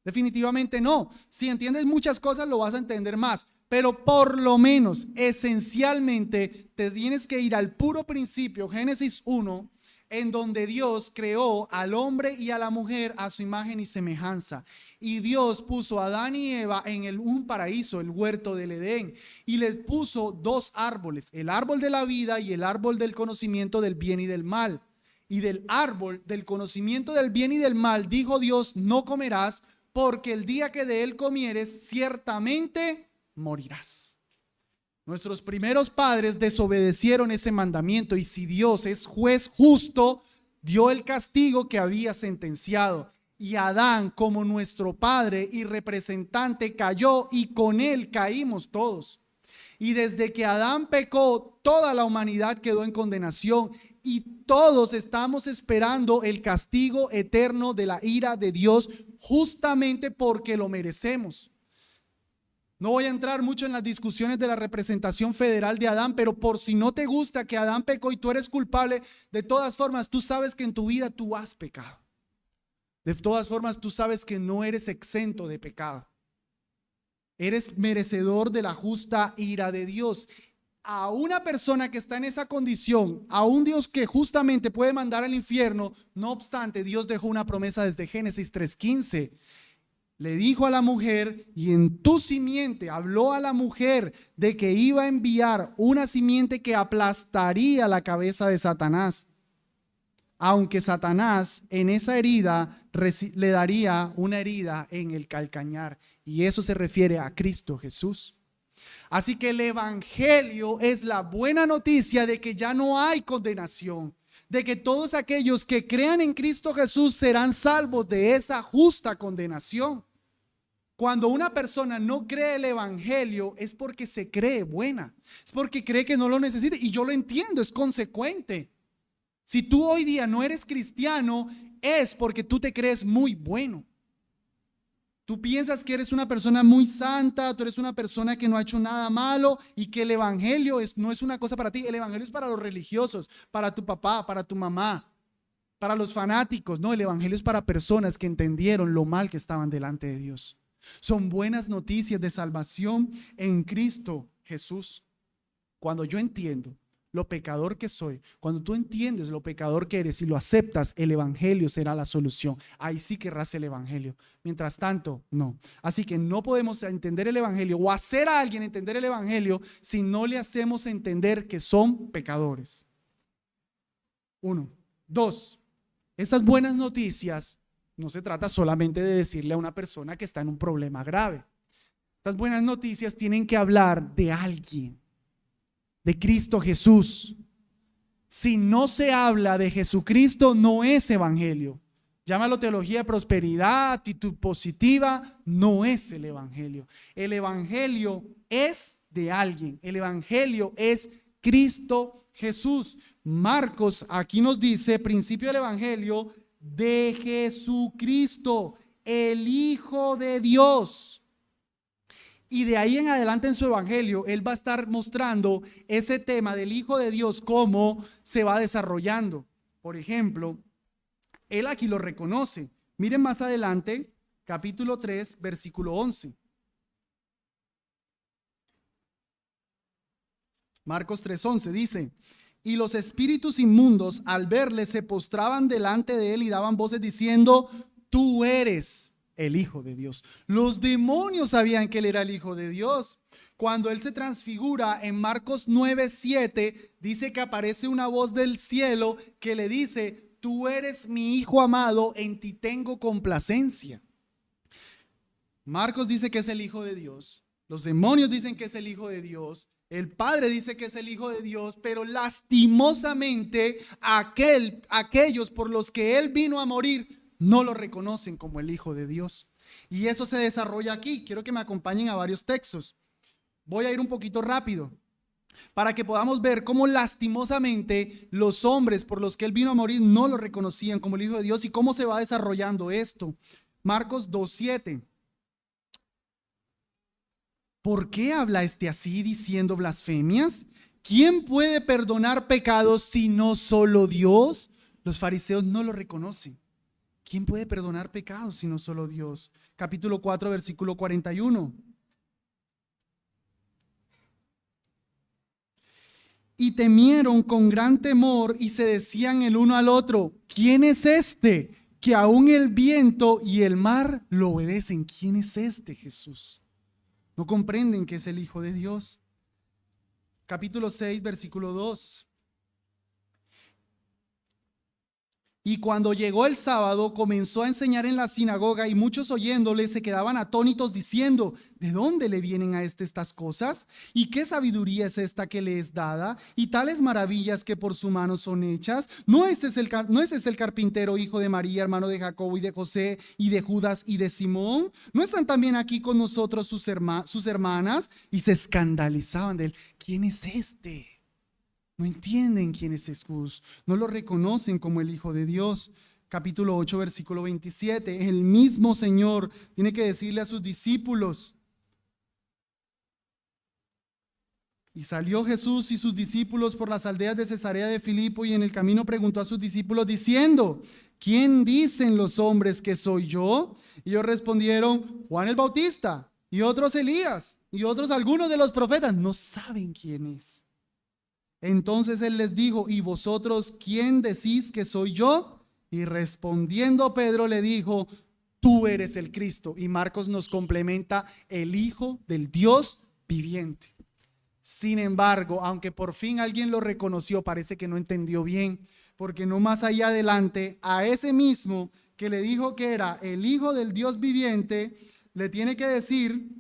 A: definitivamente no. Si entiendes muchas cosas, lo vas a entender más. Pero por lo menos, esencialmente, te tienes que ir al puro principio, Génesis 1, en donde Dios creó al hombre y a la mujer a su imagen y semejanza. Y Dios puso a Adán y Eva en un paraíso, el huerto del Edén, y les puso 2 árboles, el árbol de la vida y el árbol del conocimiento del bien y del mal. Y del árbol del conocimiento del bien y del mal, dijo Dios, no comerás, porque el día que de él comieres, ciertamente morirás. Nuestros primeros padres desobedecieron ese mandamiento y si Dios es juez justo, dio el castigo que había sentenciado. Y Adán, como nuestro padre y representante, cayó y con él caímos todos. Y desde que Adán pecó, toda la humanidad quedó en condenación y todos estamos esperando el castigo eterno de la ira de Dios justamente porque lo merecemos. No voy a entrar mucho en las discusiones de la representación federal de Adán, pero por si no te gusta que Adán pecó y tú eres culpable, de todas formas tú sabes que en tu vida tú has pecado. De todas formas tú sabes que no eres exento de pecado. Eres merecedor de la justa ira de Dios. A una persona que está en esa condición, a un Dios que justamente puede mandar al infierno, no obstante, Dios dejó una promesa desde Génesis 3:15. Le dijo a la mujer, y en tu simiente, habló a la mujer de que iba a enviar una simiente que aplastaría la cabeza de Satanás. Aunque Satanás en esa herida le daría una herida en el calcañar. Y eso se refiere a Cristo Jesús. Así que el evangelio es la buena noticia de que ya no hay condenación, de que todos aquellos que crean en Cristo Jesús serán salvos de esa justa condenación. Cuando una persona no cree el evangelio es porque se cree buena, es porque cree que no lo necesita y yo lo entiendo, es consecuente. Si tú hoy día no eres cristiano es porque tú te crees muy bueno. Tú piensas que eres una persona muy santa, tú eres una persona que no ha hecho nada malo y que el evangelio no es una cosa para ti. El evangelio es para los religiosos, para tu papá, para tu mamá, para los fanáticos. No, el evangelio es para personas que entendieron lo mal que estaban delante de Dios. Son buenas noticias de salvación en Cristo Jesús. Cuando yo entiendo lo pecador que soy, cuando tú entiendes lo pecador que eres y lo aceptas, el evangelio será la solución. Ahí sí querrás el evangelio. Mientras tanto, no. Así que no podemos entender el evangelio o hacer a alguien entender el evangelio si no le hacemos entender que son pecadores. 1. 2. Estas buenas noticias no se trata solamente de decirle a una persona que está en un problema grave. Estas buenas noticias tienen que hablar de alguien, de Cristo Jesús. Si no se habla de Jesucristo, no es evangelio. Llámalo teología de prosperidad, actitud positiva, no es el evangelio. El evangelio es de alguien. El evangelio es Cristo Jesús. Marcos aquí nos dice, principio del evangelio, de Jesucristo, el Hijo de Dios. Y de ahí en adelante en su evangelio, él va a estar mostrando ese tema del Hijo de Dios, cómo se va desarrollando. Por ejemplo, él aquí lo reconoce. Miren más adelante, capítulo 3, versículo 11. Marcos 3:11 dice: y los espíritus inmundos al verle se postraban delante de él y daban voces diciendo: tú eres el Hijo de Dios. Los demonios sabían que él era el Hijo de Dios. Cuando él se transfigura en Marcos 9:7, dice que aparece una voz del cielo que le dice: tú eres mi Hijo amado, en ti tengo complacencia. Marcos dice que es el Hijo de Dios. Los demonios dicen que es el Hijo de Dios. El Padre dice que es el Hijo de Dios, pero lastimosamente aquellos por los que él vino a morir no lo reconocen como el Hijo de Dios. Y eso se desarrolla aquí. Quiero que me acompañen a varios textos. Voy a ir un poquito rápido para que podamos ver cómo lastimosamente los hombres por los que él vino a morir no lo reconocían como el Hijo de Dios y cómo se va desarrollando esto. Marcos 2:7. ¿Por qué habla este así diciendo blasfemias? ¿Quién puede perdonar pecados si no solo Dios? Los fariseos no lo reconocen. ¿Quién puede perdonar pecados si no solo Dios? Capítulo 4, versículo 41. Y temieron con gran temor y se decían el uno al otro: ¿quién es este que aún el viento y el mar lo obedecen? ¿Quién es este Jesús? No comprenden que es el Hijo de Dios. Capítulo 6, versículo 2. Y cuando llegó el sábado, comenzó a enseñar en la sinagoga y muchos oyéndole se quedaban atónitos diciendo: ¿de dónde le vienen a estas cosas? ¿Y qué sabiduría es esta que le es dada? ¿Y tales maravillas que por su mano son hechas? ¿No es este el carpintero, hijo de María, hermano de Jacobo y de José y de Judas y de Simón? ¿No están también aquí con nosotros sus hermanas? Y se escandalizaban de él. ¿Quién es este? No entienden quién es Jesús, no lo reconocen como el Hijo de Dios. Capítulo 8, versículo 27, el mismo Señor tiene que decirle a sus discípulos: y salió Jesús y sus discípulos por las aldeas de Cesarea de Filipo, y en el camino preguntó a sus discípulos diciendo: ¿quién dicen los hombres que soy yo? Y ellos respondieron: Juan el Bautista, y otros Elías, y otros algunos de los profetas. No saben quién es. Entonces él les dijo: ¿y vosotros quién decís que soy yo? Y respondiendo Pedro le dijo: tú eres el Cristo. Y Marcos nos complementa: el Hijo del Dios viviente. Sin embargo, aunque por fin alguien lo reconoció, parece que no entendió bien, porque no más allá adelante, a ese mismo que le dijo que era el Hijo del Dios viviente, le tiene que decir,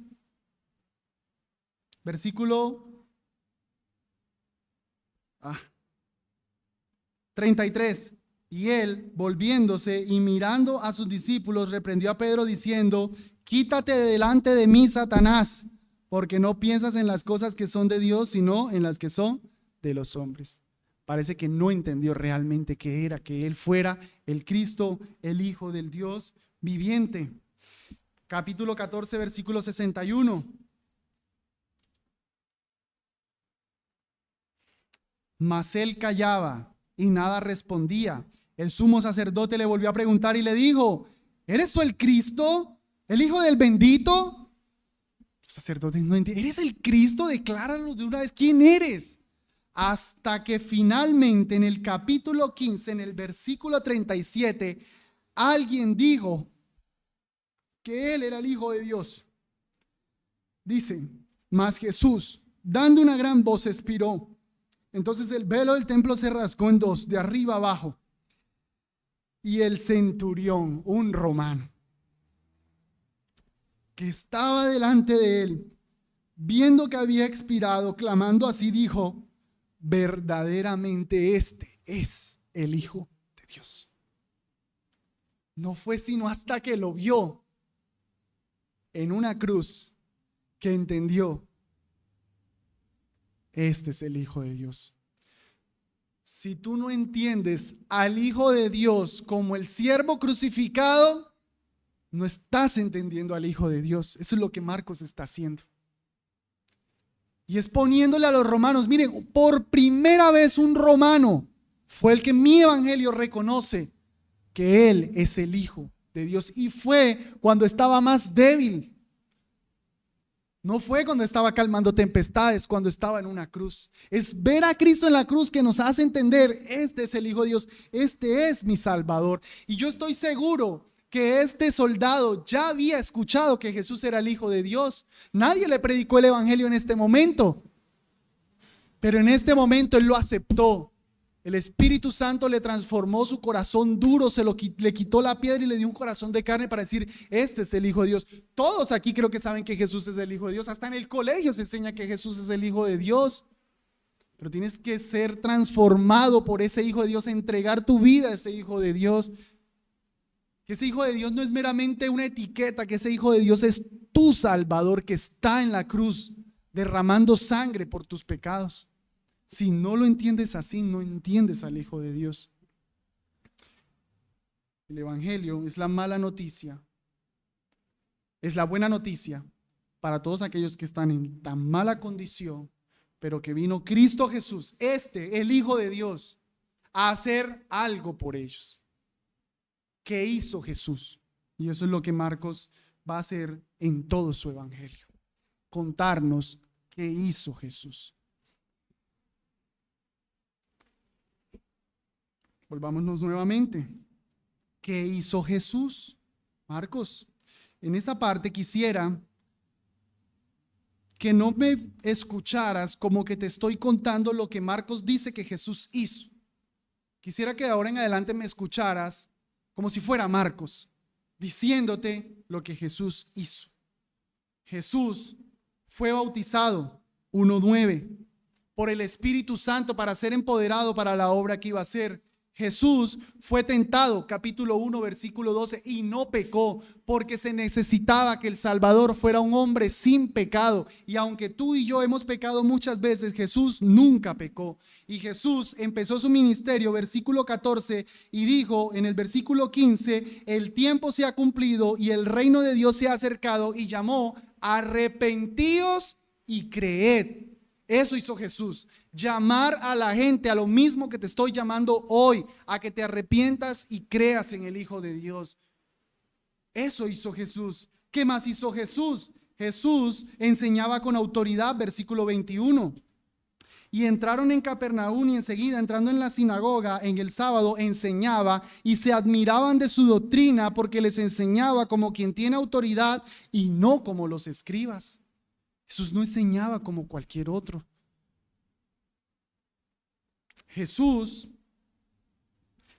A: versículo 33, y él, volviéndose y mirando a sus discípulos, reprendió a Pedro diciendo: quítate de delante de mí, Satanás, porque no piensas en las cosas que son de Dios, sino en las que son de los hombres. Parece que no entendió realmente que era, que él fuera el Cristo, el Hijo del Dios viviente. Capítulo 14, versículo 61. Mas él callaba y nada respondía. El sumo sacerdote le volvió a preguntar y le dijo: ¿eres tú el Cristo, el Hijo del bendito? Los sacerdotes no entienden. ¿Eres el Cristo? Decláralo de una vez. ¿Quién eres? Hasta que finalmente en el capítulo 15, en el versículo 37, alguien dijo que él era el Hijo de Dios. Dice, mas Jesús, dando una gran voz, expiró. Entonces el velo del templo se rasgó en dos, de arriba abajo. Y el centurión, un romano, que estaba delante de él, viendo que había expirado, clamando así, dijo, verdaderamente este es el Hijo de Dios. No fue sino hasta que lo vio en una cruz que entendió, este es el Hijo de Dios. Si tú no entiendes al Hijo de Dios como el siervo crucificado, no estás entendiendo al Hijo de Dios. Eso es lo que Marcos está haciendo. Y es poniéndole a los romanos, miren, por primera vez un romano fue el que mi evangelio reconoce que Él es el Hijo de Dios. Y fue cuando estaba más débil. No fue cuando estaba calmando tempestades, cuando estaba en una cruz. Es ver a Cristo en la cruz que nos hace entender, este es el Hijo de Dios, este es mi Salvador. Y yo estoy seguro que este soldado ya había escuchado que Jesús era el Hijo de Dios. Nadie le predicó el evangelio en este momento, pero en este momento él lo aceptó. El Espíritu Santo le transformó su corazón duro, le quitó la piedra y le dio un corazón de carne para decir, este es el Hijo de Dios. Todos aquí creo que saben que Jesús es el Hijo de Dios. Hasta en el colegio se enseña que Jesús es el Hijo de Dios. Pero tienes que ser transformado por ese Hijo de Dios, entregar tu vida a ese Hijo de Dios. Que ese Hijo de Dios no es meramente una etiqueta, que ese Hijo de Dios es tu Salvador que está en la cruz derramando sangre por tus pecados. Si no lo entiendes así, no entiendes al Hijo de Dios. El Evangelio es la mala noticia, es la buena noticia para todos aquellos que están en tan mala condición, pero que vino Cristo Jesús, el Hijo de Dios, a hacer algo por ellos. ¿Qué hizo Jesús? Y eso es lo que Marcos va a hacer en todo su Evangelio. Contarnos qué hizo Jesús. Volvámonos nuevamente. ¿Qué hizo Jesús? Marcos, en esa parte quisiera que no me escucharas como que te estoy contando lo que Marcos dice que Jesús hizo. Quisiera que de ahora en adelante me escucharas como si fuera Marcos, diciéndote lo que Jesús hizo. Jesús fue bautizado, 1:9, por el Espíritu Santo para ser empoderado para la obra que iba a hacer. Jesús fue tentado, capítulo 1, versículo 12, y no pecó, porque se necesitaba que el Salvador fuera un hombre sin pecado. Y aunque tú y yo hemos pecado muchas veces, Jesús nunca pecó. Y Jesús empezó su ministerio, versículo 14, y dijo en el versículo 15, el tiempo se ha cumplido y el reino de Dios se ha acercado, y llamó, arrepentíos y creed. Eso hizo Jesús, llamar a la gente a lo mismo que te estoy llamando hoy, a que te arrepientas y creas en el Hijo de Dios. Eso hizo Jesús. ¿Qué más hizo Jesús? Jesús enseñaba con autoridad, versículo 21. Y entraron en Capernaum y enseguida, entrando en la sinagoga en el sábado, enseñaba y se admiraban de su doctrina porque les enseñaba como quien tiene autoridad y no como los escribas. Jesús no enseñaba como cualquier otro. Jesús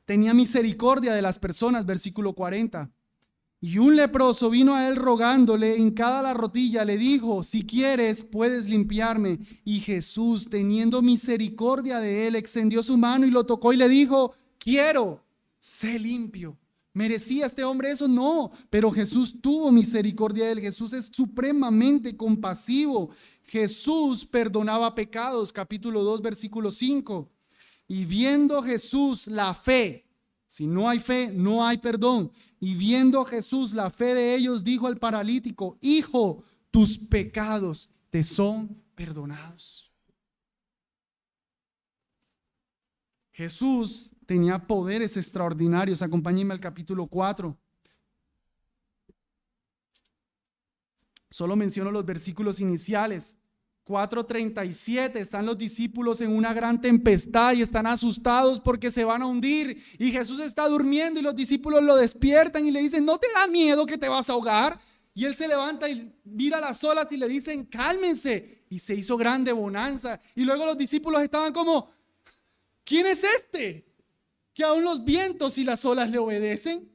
A: tenía misericordia de las personas, versículo 40. Y un leproso vino a él rogándole, hincada la rodilla, le dijo, si quieres, puedes limpiarme. Y Jesús, teniendo misericordia de él, extendió su mano y lo tocó y le dijo, quiero, sé limpio. ¿Merecía este hombre eso? No, pero Jesús tuvo misericordia de él. Jesús es supremamente compasivo. Jesús perdonaba pecados, capítulo 2, versículo 5. Y viendo Jesús la fe, si no hay fe, no hay perdón. Y viendo Jesús la fe de ellos, dijo al paralítico, hijo, tus pecados te son perdonados. Jesús tenía poderes extraordinarios. Acompáñenme al capítulo 4. Solo menciono los versículos iniciales. 4:37, están los discípulos en una gran tempestad y están asustados porque se van a hundir, y Jesús está durmiendo y los discípulos lo despiertan y le dicen: ¿no te da miedo que te vas a ahogar? Y él se levanta y mira las olas y le dicen: cálmense, y se hizo grande bonanza. Y luego los discípulos estaban como: ¿quién es este que aún los vientos y las olas le obedecen?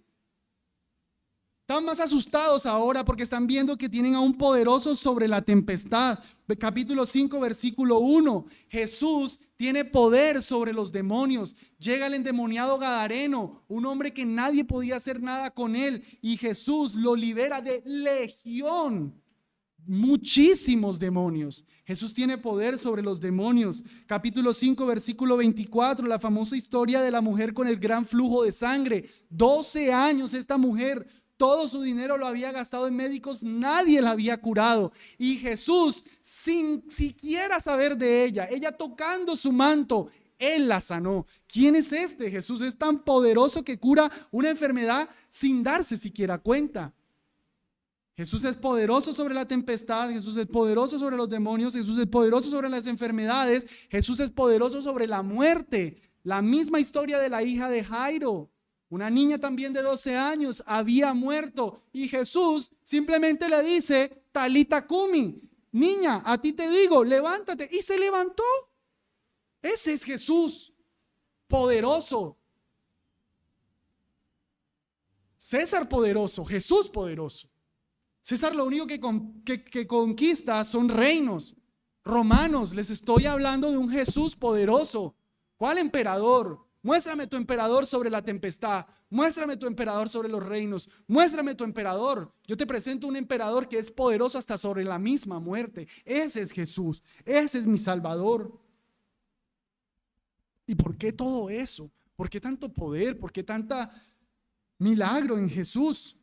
A: Están más asustados ahora porque están viendo que tienen a un poderoso sobre la tempestad. Capítulo 5, versículo 1. Jesús tiene poder sobre los demonios. Llega el endemoniado gadareno, un hombre que nadie podía hacer nada con él, y Jesús lo libera de legión. Muchísimos demonios. Jesús tiene poder sobre los demonios. Capítulo 5, versículo 24, la famosa historia de la mujer con el gran flujo de sangre. 12 años esta mujer, todo su dinero lo había gastado en médicos, nadie la había curado. Y Jesús, sin siquiera saber de ella tocando su manto, Él la sanó. ¿Quién es este? Jesús es tan poderoso que cura una enfermedad sin darse siquiera cuenta. Jesús es poderoso sobre la tempestad, Jesús es poderoso sobre los demonios, Jesús es poderoso sobre las enfermedades, Jesús es poderoso sobre la muerte. La misma historia de la hija de Jairo. Una niña también de 12 años había muerto y Jesús simplemente le dice: Talita cumi, niña, a ti te digo, levántate. Y se levantó. Ese es Jesús, poderoso. César poderoso, Jesús poderoso. César lo único que conquista son reinos romanos. Les estoy hablando de un Jesús poderoso. ¿Cuál emperador? Muéstrame tu emperador sobre la tempestad. Muéstrame tu emperador sobre los reinos. Muéstrame tu emperador. Yo te presento un emperador que es poderoso hasta sobre la misma muerte. Ese es Jesús. Ese es mi Salvador. ¿Y por qué todo eso? ¿Por qué tanto poder? ¿Por qué tanta milagro en Jesús?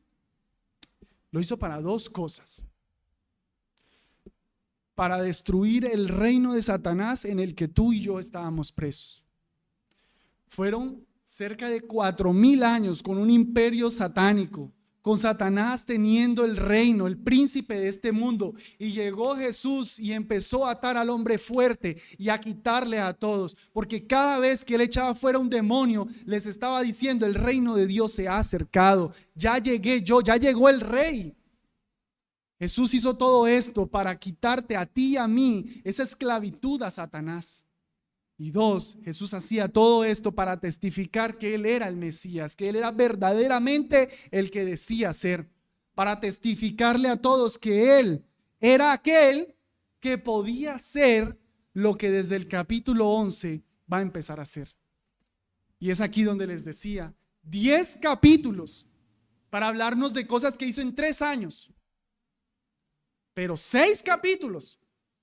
A: Lo hizo para dos cosas: para destruir el reino de Satanás en el que tú y yo estábamos presos. Fueron cerca de 4,000 años con un imperio satánico, con Satanás teniendo el reino, el príncipe de este mundo, y llegó Jesús y empezó a atar al hombre fuerte y a quitarle a todos, porque cada vez que él echaba fuera un demonio, les estaba diciendo: el reino de Dios se ha acercado, ya llegué yo, ya llegó el rey. Jesús hizo todo esto para quitarte a ti y a mí esa esclavitud a Satanás. Y dos, Jesús hacía todo esto para testificar que Él era el Mesías, que Él era verdaderamente el que decía ser, para testificarle a todos que Él era aquel que podía ser lo que desde el capítulo 11 va a empezar a ser. Y es aquí donde les decía, 10 capítulos para hablarnos de cosas que hizo en 3 años, pero 6 capítulos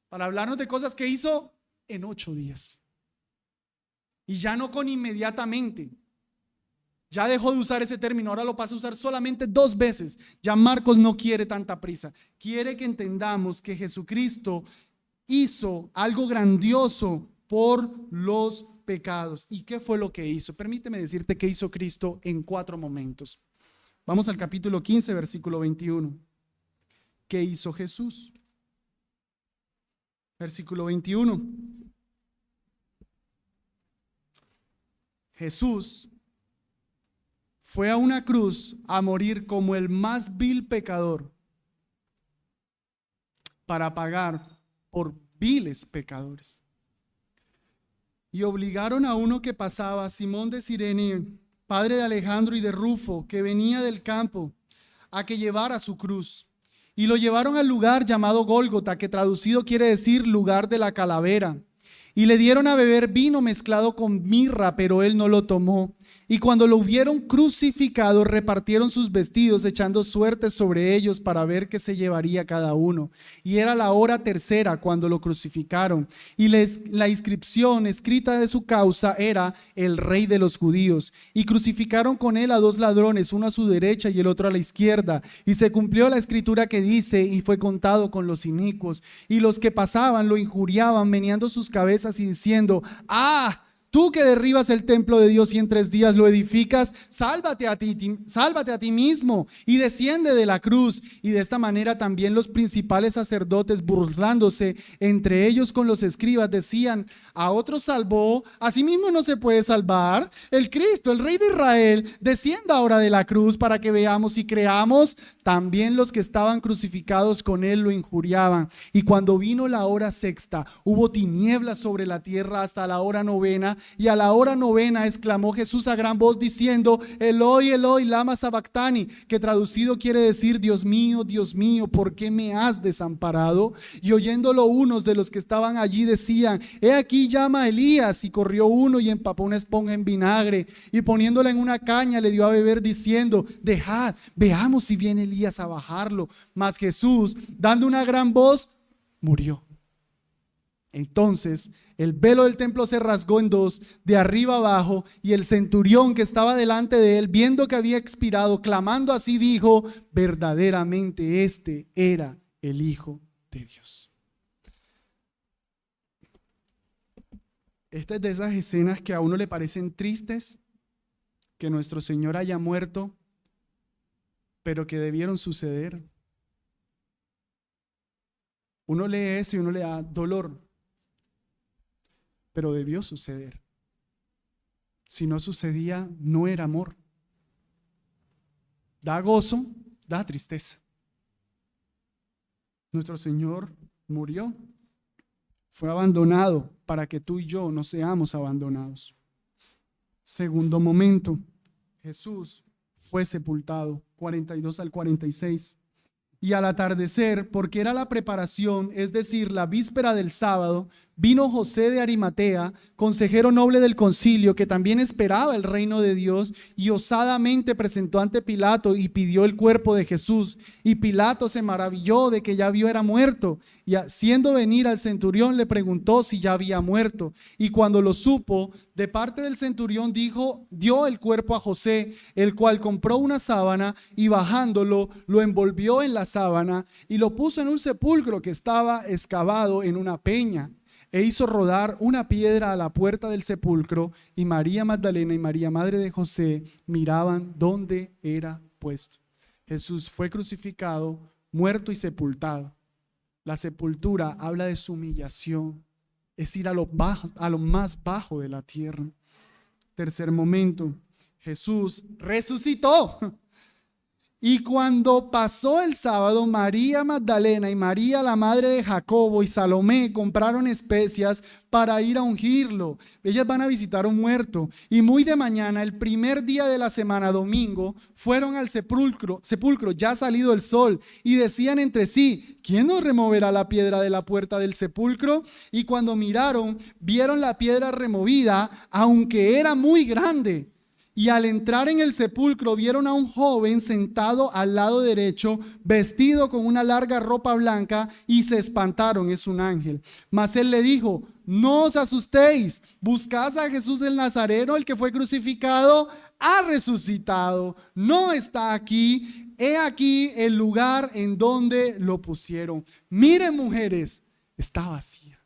A: para hablarnos de cosas que hizo en 8 días. Y ya no con inmediatamente. Ya dejó de usar ese término, ahora lo pasa a usar solamente 2 veces. Ya Marcos no quiere tanta prisa. Quiere que entendamos que Jesucristo hizo algo grandioso por los pecados. ¿Y qué fue lo que hizo? Permíteme decirte qué hizo Cristo en 4 momentos. Vamos al capítulo 15, versículo 21. ¿Qué hizo Jesús? Versículo 21. Jesús fue a una cruz a morir como el más vil pecador para pagar por viles pecadores. Y obligaron a uno que pasaba, Simón de Cirene, padre de Alejandro y de Rufo, que venía del campo, a que llevara su cruz. Y lo llevaron al lugar llamado Gólgota, que traducido quiere decir lugar de la calavera. Y le dieron a beber vino mezclado con mirra, pero él no lo tomó. Y cuando lo hubieron crucificado, repartieron sus vestidos, echando suertes sobre ellos para ver qué se llevaría cada uno. Y era la hora tercera cuando lo crucificaron. Y la inscripción escrita de su causa era: el Rey de los Judíos. Y crucificaron con él a 2 ladrones, uno a su derecha y el otro a la izquierda. Y se cumplió la escritura que dice: y fue contado con los inicuos. Y los que pasaban lo injuriaban, meneando sus cabezas y diciendo: ¡ah! Tú que derribas el templo de Dios y en 3 días lo edificas, sálvate a ti mismo y desciende de la cruz. Y de esta manera también los principales sacerdotes, burlándose entre ellos con los escribas, decían: a otro salvó, a sí mismo no se puede salvar. El Cristo, el Rey de Israel, descienda ahora de la cruz para que veamos y creamos. También los que estaban crucificados con él lo injuriaban. Y cuando vino la hora sexta, hubo tinieblas sobre la tierra hasta la hora novena. Y a la hora novena exclamó Jesús a gran voz diciendo: Eloi, Eloi, lama sabactani, que traducido quiere decir: Dios mío, ¿por qué me has desamparado? Y oyéndolo unos de los que estaban allí decían: he aquí llama a Elías. Y corrió uno y empapó una esponja en vinagre y poniéndola en una caña le dio a beber diciendo: dejad, veamos si viene Elías a bajarlo. Mas Jesús, dando una gran voz, murió. Entonces el velo del templo se rasgó en dos, de arriba abajo, y el centurión que estaba delante de él, viendo que había expirado, clamando así, dijo: verdaderamente este era el Hijo de Dios. Esta es de esas escenas que a uno le parecen tristes, que nuestro Señor haya muerto, pero que debieron suceder. Uno lee eso y uno le da dolor, pero debió suceder. Si no sucedía, no era amor. Da gozo, da tristeza. Nuestro Señor murió, fue abandonado para que tú y yo no seamos abandonados. Segundo momento, Jesús fue sepultado, 42 al 46. Y al atardecer, porque era la preparación, es decir, la víspera del sábado, vino José de Arimatea, consejero noble del concilio, que también esperaba el reino de Dios, y osadamente presentó ante Pilato y pidió el cuerpo de Jesús. Y Pilato se maravilló de que ya vio era muerto, y haciendo venir al centurión le preguntó si ya había muerto. Y cuando lo supo, de parte del centurión dio el cuerpo a José, el cual compró una sábana y bajándolo, lo envolvió en la sábana y lo puso en un sepulcro que estaba excavado en una peña. E hizo rodar una piedra a la puerta del sepulcro, y María Magdalena y María, madre de José, miraban dónde era puesto. Jesús fue crucificado, muerto y sepultado. La sepultura habla de su humillación, es ir a lo más bajo de la tierra. Tercer momento, Jesús resucitó. Y cuando pasó el sábado, María Magdalena y María, la madre de Jacobo, y Salomé compraron especias para ir a ungirlo. Ellas van a visitar a un muerto. Y muy de mañana, el primer día de la semana, domingo, fueron al sepulcro ya salido el sol, y decían entre sí: ¿quién nos removerá la piedra de la puerta del sepulcro? Y cuando miraron, vieron la piedra removida, aunque era muy grande. Y al entrar en el sepulcro vieron a un joven sentado al lado derecho, vestido con una larga ropa blanca, y se espantaron. Es un ángel. Mas él le dijo: no os asustéis, buscad a Jesús el Nazareno, el que fue crucificado, ha resucitado, no está aquí. He aquí el lugar en donde lo pusieron. Miren, mujeres, está vacía.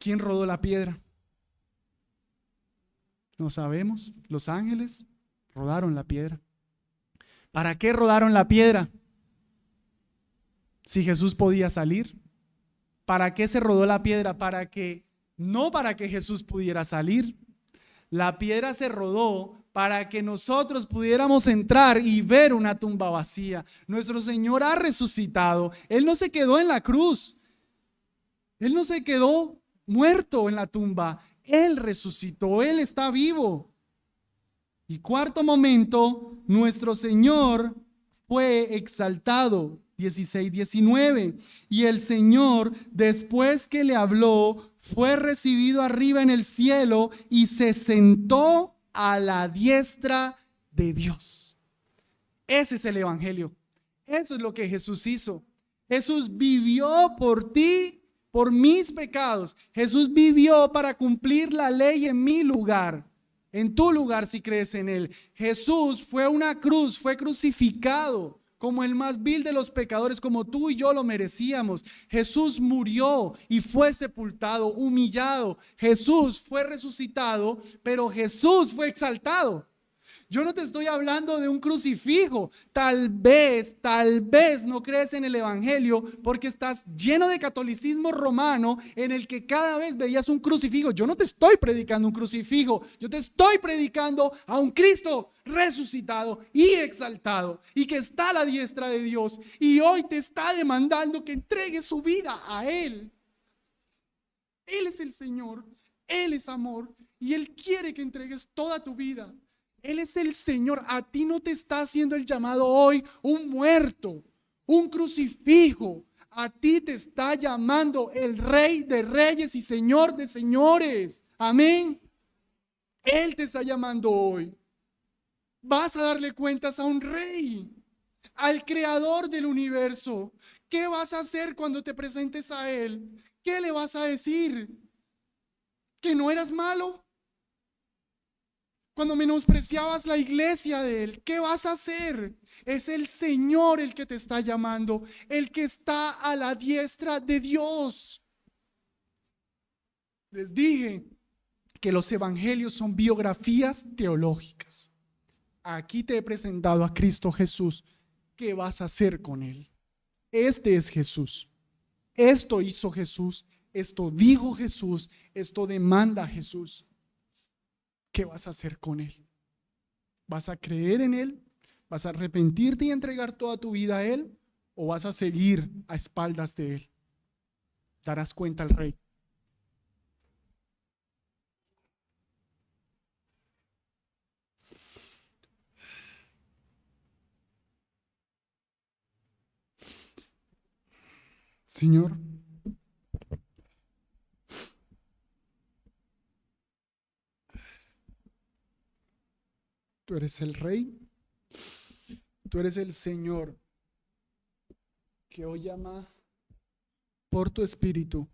A: ¿Quién rodó la piedra? No sabemos. Los ángeles rodaron la piedra. ¿Para qué rodaron la piedra? Si Jesús podía salir. ¿Para qué se rodó la piedra? No para que Jesús pudiera salir. La piedra se rodó para que nosotros pudiéramos entrar y ver una tumba vacía. Nuestro Señor ha resucitado. Él no se quedó en la cruz. Él no se quedó muerto en la tumba. Él resucitó, Él está vivo. Y cuarto momento, nuestro Señor fue exaltado, 16-19. Y el Señor, después que le habló, fue recibido arriba en el cielo y se sentó a la diestra de Dios. Ese es el Evangelio. Eso es lo que Jesús hizo. Jesús vivió por ti, por mis pecados. Jesús vivió para cumplir la ley en mi lugar, en tu lugar si crees en Él. Jesús fue una cruz, fue crucificado como el más vil de los pecadores, como tú y yo lo merecíamos. Jesús murió y fue sepultado, humillado. Jesús fue resucitado, pero Jesús fue exaltado. Yo no te estoy hablando de un crucifijo. Tal vez no crees en el evangelio porque estás lleno de catolicismo romano en el que cada vez veías un crucifijo. Yo no te estoy predicando un crucifijo. Yo te estoy predicando a un Cristo resucitado y exaltado y que está a la diestra de Dios y hoy te está demandando que entregues su vida a Él. Él es el Señor, Él es amor y Él quiere que entregues toda tu vida. Él es el Señor. A ti no te está haciendo el llamado hoy un muerto, un crucifijo. A ti te está llamando el Rey de Reyes y Señor de Señores. Amén. Él te está llamando hoy. Vas a darle cuentas a un rey, al creador del universo. ¿Qué vas a hacer cuando te presentes a Él? ¿Qué le vas a decir? ¿Que no eras malo? Cuando menospreciabas la iglesia de Él, ¿qué vas a hacer? Es el Señor el que te está llamando, el que está a la diestra de Dios. Les dije que los evangelios son biografías teológicas. Aquí te he presentado a Cristo Jesús. ¿Qué vas a hacer con Él? Este es Jesús. Esto hizo Jesús. Esto dijo Jesús. Esto demanda Jesús. ¿Qué vas a hacer con Él? ¿Vas a creer en Él? ¿Vas a arrepentirte y entregar toda tu vida a Él? ¿O vas a seguir a espaldas de Él? Darás cuenta al Rey. Señor, tú eres el Rey, tú eres el Señor que hoy llama por tu Espíritu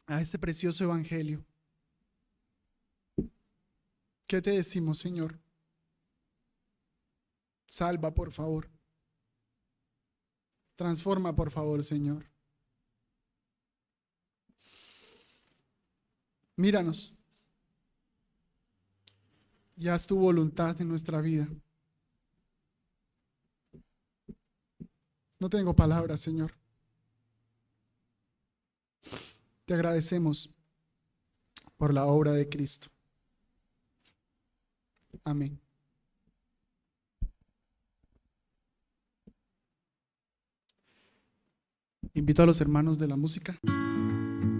A: a este precioso evangelio. ¿Qué te decimos, Señor? Salva, por favor. Transforma, por favor, Señor. Míranos y haz tu voluntad en nuestra vida. No tengo palabras, Señor. Te agradecemos por la obra de Cristo. Amén. Invito a los hermanos de la música.